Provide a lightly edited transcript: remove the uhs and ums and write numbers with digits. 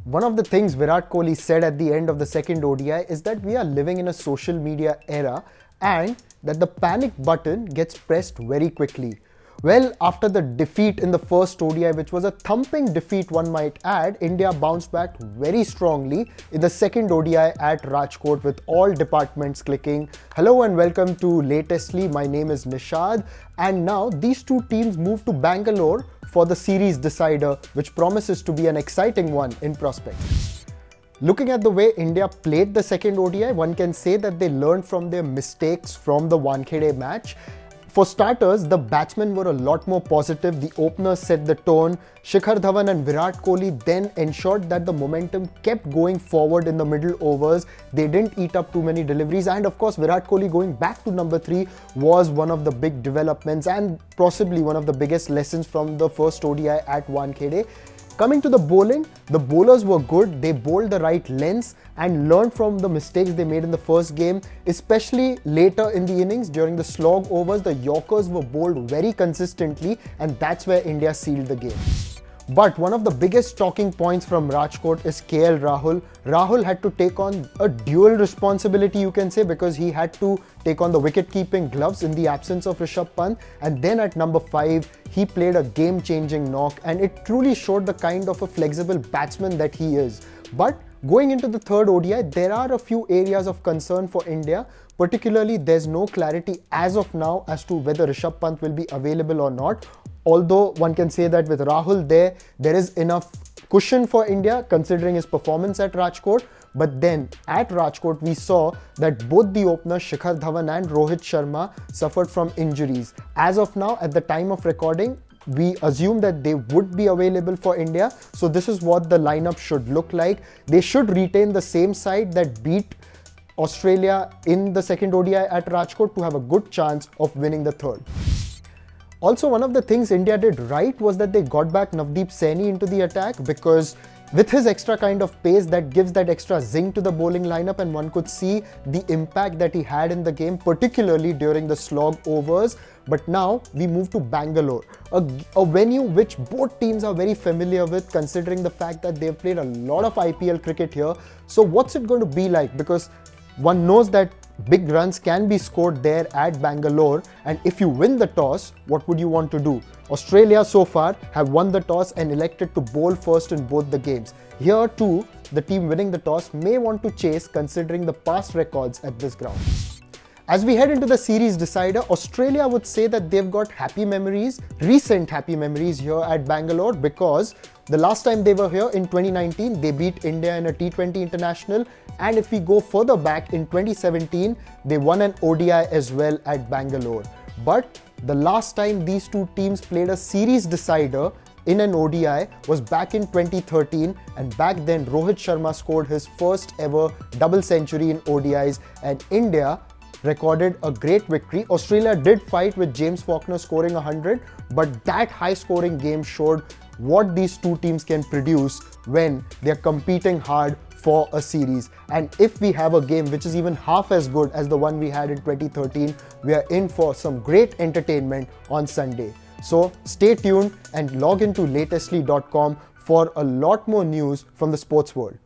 One of the things Virat Kohli said at the end of the second ODI is that we are living in a social media era and that the panic button gets pressed very quickly. Well, after the defeat in the first ODI, which was a thumping defeat one might add, India bounced back very strongly in the second ODI at Rajkot with all departments clicking. Hello and welcome to Latestly. My name is Nishad, and now these two teams move to Bangalore for the series decider, which promises to be an exciting one in prospect. Looking at the way India played the second ODI, one can say that they learned from their mistakes from the Wankhede match. For starters, the batsmen were a lot more positive. The openers set the tone. Shikhar Dhawan and Virat Kohli then ensured that the momentum kept going forward in the middle overs. They didn't eat up too many deliveries, and of course Virat Kohli going back to number 3 was one of the big developments and possibly one of the biggest lessons from the first ODI at Wankhede. Coming to the bowling, the bowlers were good. They bowled the right lengths and learned from the mistakes they made in the first game, especially later in the innings during the slog overs. The Yorkers were bowled very consistently, and that's where India sealed the game. But one of the biggest talking points from Rajkot is KL Rahul. Rahul had to take on a dual responsibility, you can say, because he had to take on the wicket-keeping gloves in the absence of Rishabh Pant, and then at number 5, he played a game-changing knock, and it truly showed the kind of a flexible batsman that he is. But going into the third ODI, there are a few areas of concern for India. Particularly, there's no clarity as of now as to whether Rishabh Pant will be available or not. Although one can say that with Rahul there is enough cushion for India considering his performance at Rajkot. But then at Rajkot, we saw that both the openers Shikhar Dhawan and Rohit Sharma suffered from injuries. As of now, at the time of recording, we assume that they would be available for India. So this is what the lineup should look like. They should retain the same side that beat Australia in the second ODI at Rajkot to have a good chance of winning the third. Also, one of the things India did right was that they got back Navdeep Saini into the attack, because with his extra kind of pace, that gives that extra zing to the bowling lineup, and one could see the impact that he had in the game, particularly during the slog overs. But now we move to Bangalore, a venue which both teams are very familiar with, considering the fact that they've played a lot of IPL cricket here. So what's it going to be like? Because one knows that big runs can be scored there at Bangalore, and if you win the toss, what would you want to do? Australia so far have won the toss and elected to bowl first in both the games. Here too, the team winning the toss may want to chase, considering the past records at this ground. As we head into the series decider, Australia would say that they've got recent happy memories here at Bangalore, because the last time they were here in 2019, they beat India in a T20 international. And if we go further back, in 2017, they won an ODI as well at Bangalore. But the last time these two teams played a series decider in an ODI was back in 2013, and back then Rohit Sharma scored his first ever double century in ODIs, and India recorded a great victory. Australia did fight with James Faulkner scoring 100, but that high scoring game showed what these two teams can produce when they're competing hard for a series. And if we have a game which is even half as good as the one we had in 2013, we are in for some great entertainment on Sunday. So stay tuned and log into latestly.com for a lot more news from the sports world.